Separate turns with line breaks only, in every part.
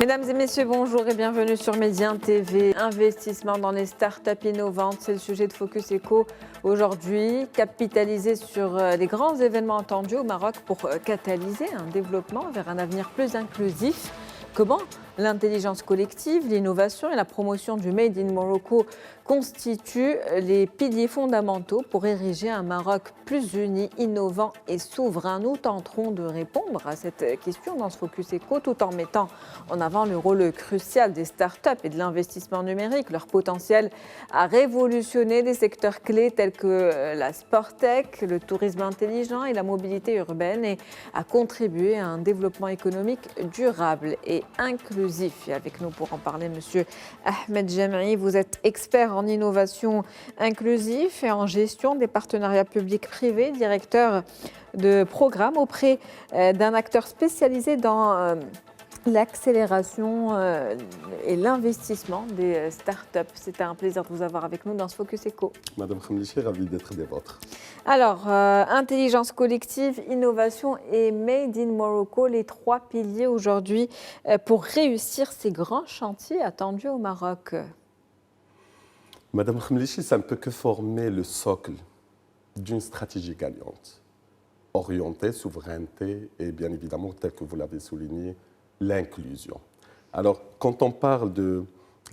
Mesdames et messieurs, bonjour et bienvenue sur Médien TV. Investissement dans les startups innovantes, c'est le sujet de Focus Eco aujourd'hui. Capitaliser sur les grands événements attendus au Maroc pour catalyser un développement vers un avenir plus inclusif. Comment l'intelligence collective, l'innovation et la promotion du Made in Morocco constituent les piliers fondamentaux pour ériger un Maroc plus uni, innovant et souverain. Nous tenterons de répondre à cette question dans ce Focus Eco tout en mettant en avant le rôle crucial des startups et de l'investissement numérique, leur potentiel à révolutionner des secteurs clés tels que la sport-tech, le tourisme intelligent et la mobilité urbaine et à contribuer à un développement économique durable et inclusif. Et avec nous pour en parler, Monsieur Ahmed Jamri, vous êtes expert en innovation inclusive et en gestion des partenariats publics-privés, directeur de programme auprès d'un acteur spécialisé dans l'accélération et l'investissement des startups. C'était un plaisir de vous avoir avec nous dans ce Focus Eco.
Madame Khamlichi, ravi d'être des vôtres.
Alors, intelligence collective, innovation et Made in Morocco, les trois piliers aujourd'hui pour réussir ces grands chantiers attendus au Maroc.
Madame Khamlichi, ça ne peut que former le socle d'une stratégie gagnante, orientée, souveraineté et bien évidemment, tel que vous l'avez souligné, l'inclusion. Alors, quand on parle de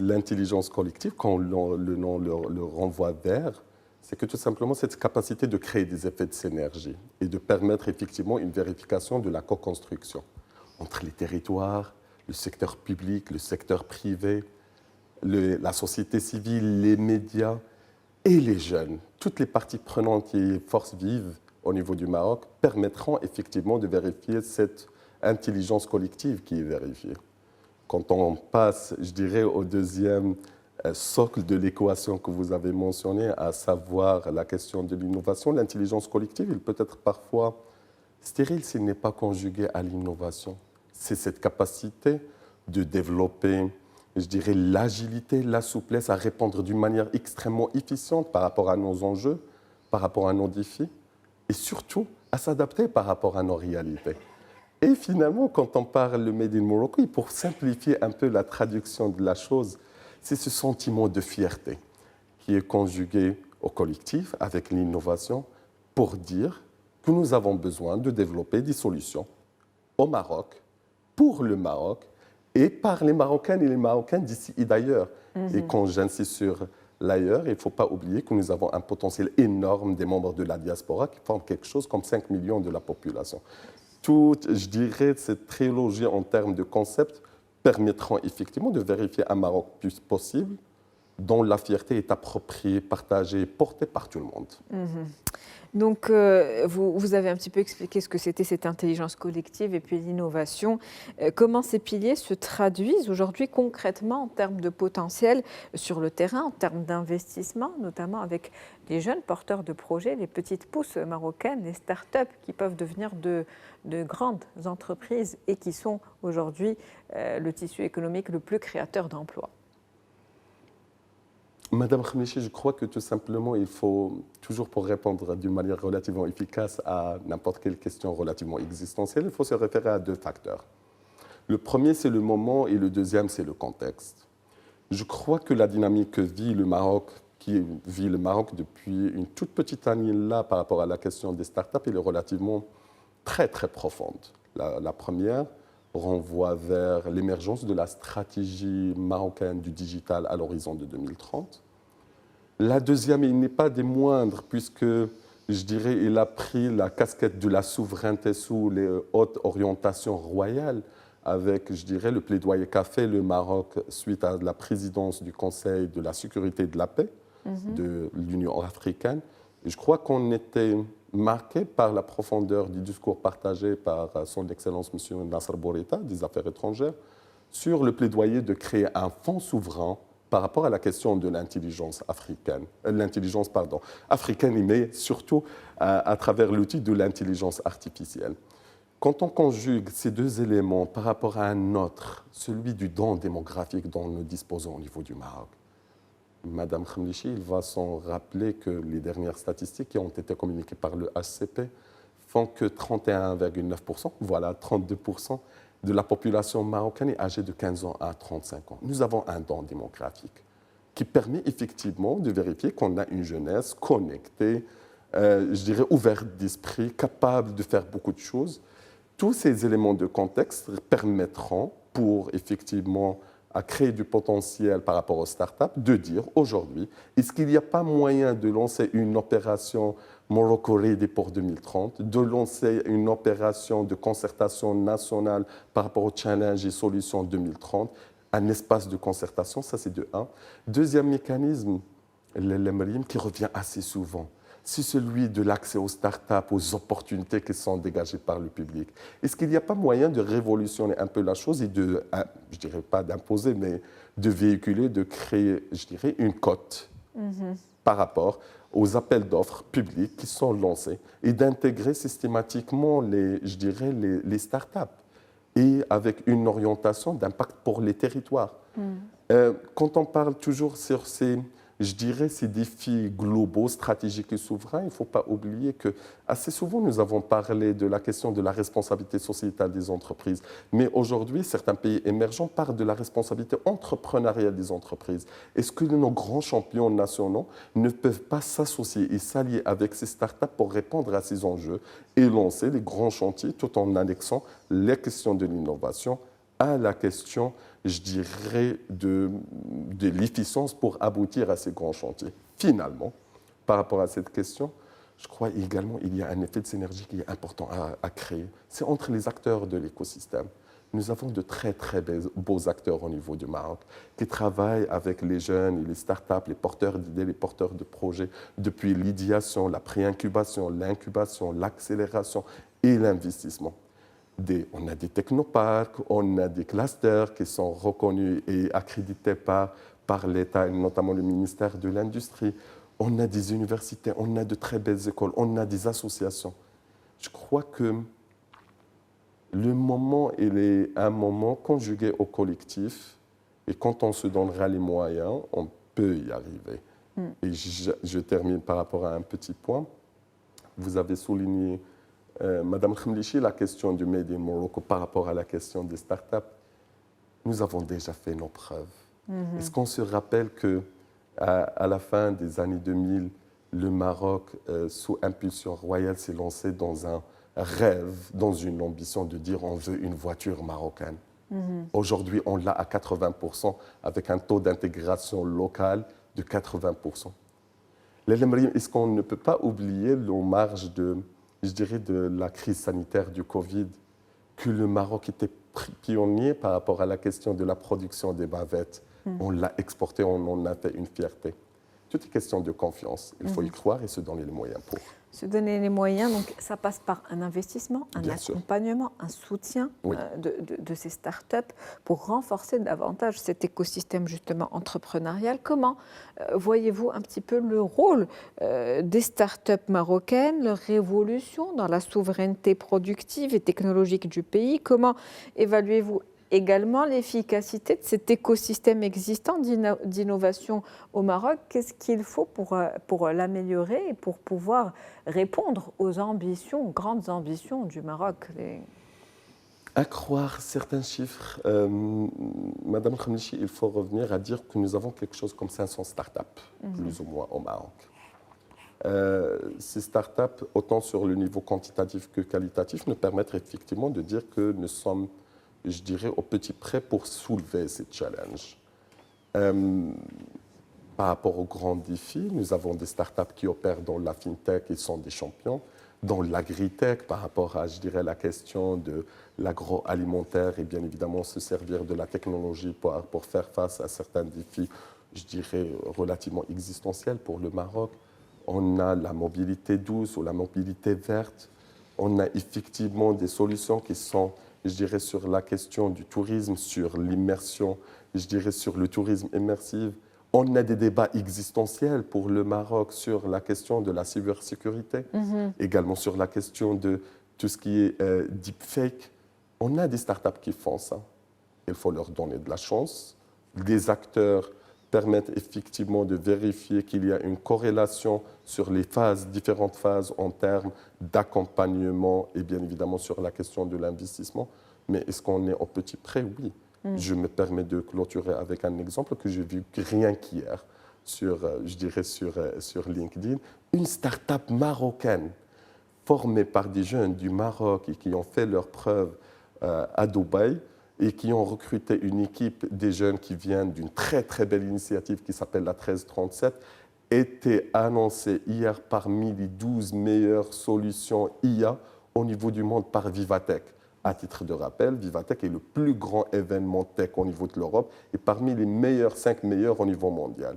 l'intelligence collective, quand le nom le renvoie vers, c'est que tout simplement cette capacité de créer des effets de synergie et de permettre effectivement une vérification de la co-construction entre les territoires, le secteur public, le secteur privé, la société civile, les médias et les jeunes. Toutes les parties prenantes et forces vives au niveau du Maroc permettront effectivement de vérifier cette intelligence collective qui est vérifiée. Quand on passe, je dirais, au deuxième socle de l'équation que vous avez mentionné, à savoir la question de l'innovation, l'intelligence collective, il peut être parfois stérile s'il n'est pas conjugué à l'innovation. C'est cette capacité de développer, je dirais, l'agilité, la souplesse à répondre d'une manière extrêmement efficiente par rapport à nos enjeux, par rapport à nos défis, et surtout à s'adapter par rapport à nos réalités. Et finalement, quand on parle de Made in Morocco, pour simplifier un peu la traduction de la chose, c'est ce sentiment de fierté qui est conjugué au collectif avec l'innovation pour dire que nous avons besoin de développer des solutions au Maroc, pour le Maroc et par les Marocaines et les Marocains d'ici et d'ailleurs. Et quand j'insiste sur l'ailleurs, il ne faut pas oublier que nous avons un potentiel énorme des membres de la diaspora qui forment quelque chose comme 5 millions de la population. Toute, je dirais, cette trilogie en termes de concept permettront effectivement de vérifier un Maroc plus possible, dont la fierté est appropriée, partagée, portée par tout le monde.
Donc, vous avez un petit peu expliqué ce que c'était cette intelligence collective et puis l'innovation. Comment ces piliers se traduisent aujourd'hui concrètement en termes de potentiel sur le terrain, en termes d'investissement, notamment avec les jeunes porteurs de projets, les petites pousses marocaines, les start-up qui peuvent devenir de grandes entreprises et qui sont aujourd'hui le tissu économique le plus créateur d'emplois.
Madame Khamlichi, je crois que tout simplement, il faut toujours, pour répondre d'une manière relativement efficace à n'importe quelle question relativement existentielle, il faut se référer à deux facteurs. Le premier, c'est le moment et le deuxième, c'est le contexte. Je crois que la dynamique que vit le Maroc, depuis une toute petite année là par rapport à la question des startups, elle est relativement très, très profonde. La première renvoie vers l'émergence de la stratégie marocaine du digital à l'horizon de 2030. La deuxième, il n'est pas des moindres, puisque, je dirais, il a pris la casquette de la souveraineté sous les hautes orientations royales, avec, je dirais, le plaidoyer qu'a fait le Maroc suite à la présidence du Conseil de la sécurité et de la paix de l'Union africaine. Et je crois qu'on était marqué par la profondeur du discours partagé par son Excellence M. Nasser Bourita, des Affaires étrangères, sur le plaidoyer de créer un fonds souverain par rapport à la question de l'intelligence africaine, africaine, mais surtout à travers l'outil de l'intelligence artificielle. Quand on conjugue ces deux éléments par rapport à un autre, celui du don démographique dont nous disposons au niveau du Maroc, Madame Khamlichi, il va s'en rappeler que les dernières statistiques qui ont été communiquées par le HCP font que 31,9%, voilà 32%, de la population marocaine est âgée de 15 ans à 35 ans. Nous avons un don démographique qui permet effectivement de vérifier qu'on a une jeunesse connectée, je dirais ouverte d'esprit, capable de faire beaucoup de choses. Tous ces éléments de contexte permettront pour effectivement à créer du potentiel par rapport aux startups, de dire aujourd'hui, est-ce qu'il n'y a pas moyen de lancer une opération Morocco Ready pour 2030, de lancer une opération de concertation nationale par rapport aux challenges et solutions 2030, un espace de concertation, ça c'est de un. Deuxième mécanisme, l'EMRIM qui revient assez souvent, c'est celui de l'accès aux startups, aux opportunités qui sont dégagées par le public. Est-ce qu'il n'y a pas moyen de révolutionner un peu la chose et de, je ne dirais pas d'imposer, mais de véhiculer, de créer, je dirais, une cote par rapport aux appels d'offres publics qui sont lancés et d'intégrer systématiquement je dirais, les startups et avec une orientation d'impact pour les territoires. Quand on parle toujours sur je dirais, ces défis globaux, stratégiques et souverains, il ne faut pas oublier que assez souvent, nous avons parlé de la question de la responsabilité sociétale des entreprises. Mais aujourd'hui, certains pays émergents parlent de la responsabilité entrepreneuriale des entreprises. Est-ce que nos grands champions nationaux ne peuvent pas s'associer et s'allier avec ces startups pour répondre à ces enjeux et lancer les grands chantiers tout en annexant les questions de l'innovation à la question, je dirais, de l'efficience pour aboutir à ces grands chantiers. Finalement, par rapport à cette question, je crois également qu'il y a un effet de synergie qui est important à créer. C'est entre les acteurs de l'écosystème. Nous avons de très, très beaux acteurs au niveau du Maroc qui travaillent avec les jeunes et les startups, les porteurs d'idées, les porteurs de projets, depuis l'idéation, la pré-incubation, l'incubation, l'accélération et l'investissement. On a des technoparcs, on a des clusters qui sont reconnus et accrédités par l'État, notamment le ministère de l'Industrie. On a des universités, on a de très belles écoles, on a des associations. Je crois que le moment, il est un moment conjugué au collectif et quand on se donnera les moyens, on peut y arriver. Et je termine par rapport à un petit point. Vous avez souligné Madame Khemlichi, la question du Made in Morocco par rapport à la question des startups, nous avons déjà fait nos preuves. Est-ce qu'on se rappelle qu'à la fin des années 2000, le Maroc, sous impulsion royale, s'est lancé dans un rêve, dans une ambition de dire on veut une voiture marocaine. Aujourd'hui, on l'a à 80% avec un taux d'intégration locale de 80%. Est-ce qu'on ne peut pas oublier en marge je dirais, de la crise sanitaire du Covid, que le Maroc était pionnier par rapport à la question de la production des bavettes. On l'a exporté, on en a fait une fierté. Tout est question de confiance. Il faut y croire et se donner les moyens pour.
Se donner les moyens, donc ça passe par un investissement, un accompagnement, un soutien de ces startups pour renforcer davantage cet écosystème justement entrepreneurial. Comment voyez-vous un petit peu le rôle des startups marocaines, leur révolution dans la souveraineté productive et technologique du pays? Comment évaluez-vous également l'efficacité de cet écosystème existant d'innovation au Maroc? Qu'est-ce qu'il faut pour l'améliorer et pour pouvoir répondre aux ambitions, grandes ambitions du Maroc?
À croire certains chiffres, Madame Khemlichi, il faut revenir à dire que nous avons quelque chose comme 500 startups, plus ou moins, au Maroc. Ces startups, autant sur le niveau quantitatif que qualitatif, nous permettent effectivement de dire que nous sommes, je dirais, au petit près pour soulever ces challenges. Par rapport aux grands défis, nous avons des startups qui opèrent dans la fintech et sont des champions, dans l'agritech par rapport à, je dirais, la question de l'agroalimentaire et bien évidemment se servir de la technologie pour faire face à certains défis, je dirais, relativement existentiels pour le Maroc. On a la mobilité douce ou la mobilité verte. On a effectivement des solutions qui sont, je dirais, sur la question du tourisme, sur l'immersion, je dirais, sur le tourisme immersif. On a des débats existentiels pour le Maroc sur la question de la cybersécurité, également sur la question de tout ce qui est deepfake. On a des startups qui font ça. Il faut leur donner de la chance. Des acteurs permettent effectivement de vérifier qu'il y a une corrélation sur les différentes phases en termes d'accompagnement et bien évidemment sur la question de l'investissement. Mais est-ce qu'on est au petit près? Oui. Je me permets de clôturer avec un exemple que j'ai vu rien qu'hier je dirais sur LinkedIn. Une start-up marocaine formés par des jeunes du Maroc et qui ont fait leurs preuves à Dubaï et qui ont recruté une équipe des jeunes qui viennent d'une très très belle initiative qui s'appelle la 1337, était annoncée hier parmi les 12 meilleures solutions IA au niveau du monde par Vivatech. À titre de rappel, Vivatech est le plus grand événement tech au niveau de l'Europe et parmi les 5 meilleurs au niveau mondial.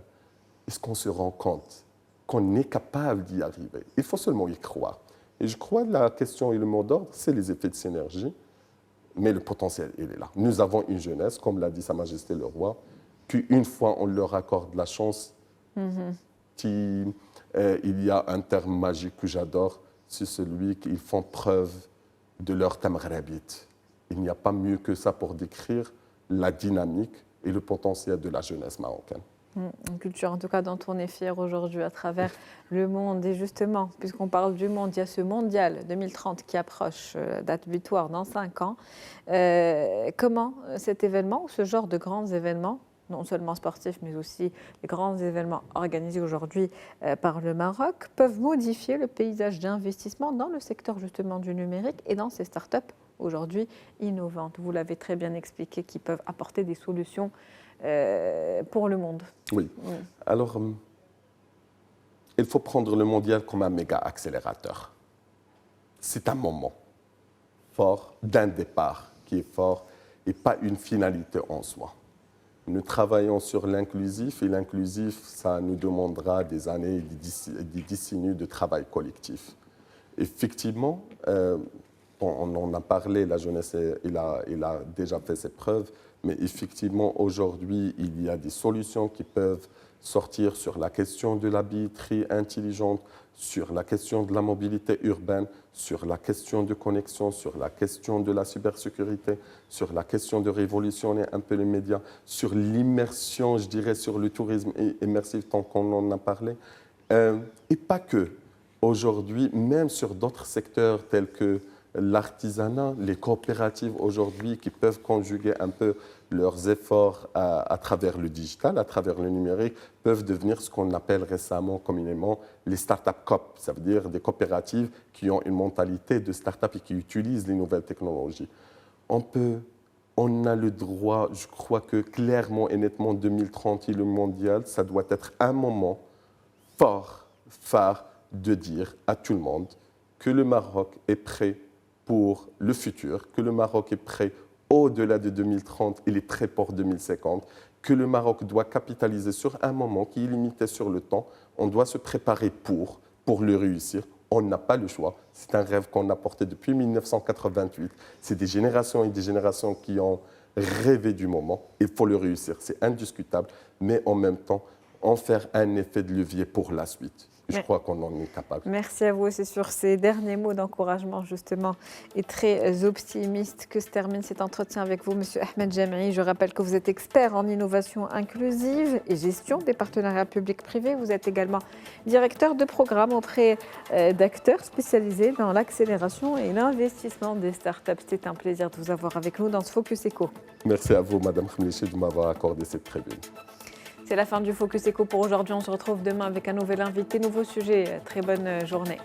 Est-ce qu'on se rend compte qu'on est capable d'y arriver? Il faut seulement y croire. Et je crois que la question et le mot d'ordre, c'est les effets de synergie, mais le potentiel, il est là. Nous avons une jeunesse, comme l'a dit Sa Majesté le Roi, qu'une fois on leur accorde la chance, il y a un terme magique que j'adore, c'est celui qu'ils font preuve de leur tamghrabit. Il n'y a pas mieux que ça pour décrire la dynamique et le potentiel de la jeunesse marocaine.
Une culture en tout cas dont on est fier aujourd'hui à travers le monde. Et justement, puisqu'on parle du monde, il y a ce mondial 2030 qui approche, date butoir dans 5 ans. Comment cet événement ou ce genre de grands événements, non seulement sportifs mais aussi les grands événements organisés aujourd'hui par le Maroc, peuvent modifier le paysage d'investissement dans le secteur justement du numérique et dans ces startups aujourd'hui innovantes? Vous l'avez très bien expliqué, qui peuvent apporter des solutions pour le monde.
Oui. Alors, il faut prendre le mondial comme un méga accélérateur. C'est un moment fort, d'un départ qui est fort et pas une finalité en soi. Nous travaillons sur l'inclusif et l'inclusif, ça nous demandera des années et des décennies de travail collectif. Effectivement, on en a parlé, la jeunesse, il a déjà fait ses preuves, mais effectivement, aujourd'hui, il y a des solutions qui peuvent sortir sur la question de la billetterie intelligente, sur la question de la mobilité urbaine, sur la question de connexion, sur la question de la cybersécurité, sur la question de révolutionner un peu les médias, sur l'immersion, je dirais, sur le tourisme immersif, tant qu'on en a parlé. Et pas que. Aujourd'hui, même sur d'autres secteurs tels que l'artisanat, les coopératives aujourd'hui qui peuvent conjuguer un peu leurs efforts à travers le digital, à travers le numérique, peuvent devenir ce qu'on appelle récemment, communément, les start-up coop. Ça veut dire des coopératives qui ont une mentalité de start-up et qui utilisent les nouvelles technologies. On a le droit, je crois que clairement et nettement, 2030 et le mondial, ça doit être un moment fort, phare, de dire à tout le monde que le Maroc est prêt pour le futur, que le Maroc est prêt au-delà de 2030, il est prêt pour 2050, que le Maroc doit capitaliser sur un moment qui est limité sur le temps. On doit se préparer pour le réussir. On n'a pas le choix. C'est un rêve qu'on a porté depuis 1988. C'est des générations et des générations qui ont rêvé du moment. Il faut le réussir, c'est indiscutable, mais en même temps, en faire un effet de levier pour la suite. Je crois qu'on en est capable.
Merci à vous. C'est sur ces derniers mots d'encouragement, justement, et très optimistes que se termine cet entretien avec vous, Monsieur Ahmed Jamii. Je rappelle que vous êtes expert en innovation inclusive et gestion des partenariats publics-privés. Vous êtes également directeur de programme auprès d'acteurs spécialisés dans l'accélération et l'investissement des startups. C'était un plaisir de vous avoir avec nous dans ce Focus Eco.
Merci à vous, Madame Khmeichi, de m'avoir accordé cette tribune.
C'est la fin du Focus Eco pour aujourd'hui. On se retrouve demain avec un nouvel invité, nouveau sujet. Très bonne journée.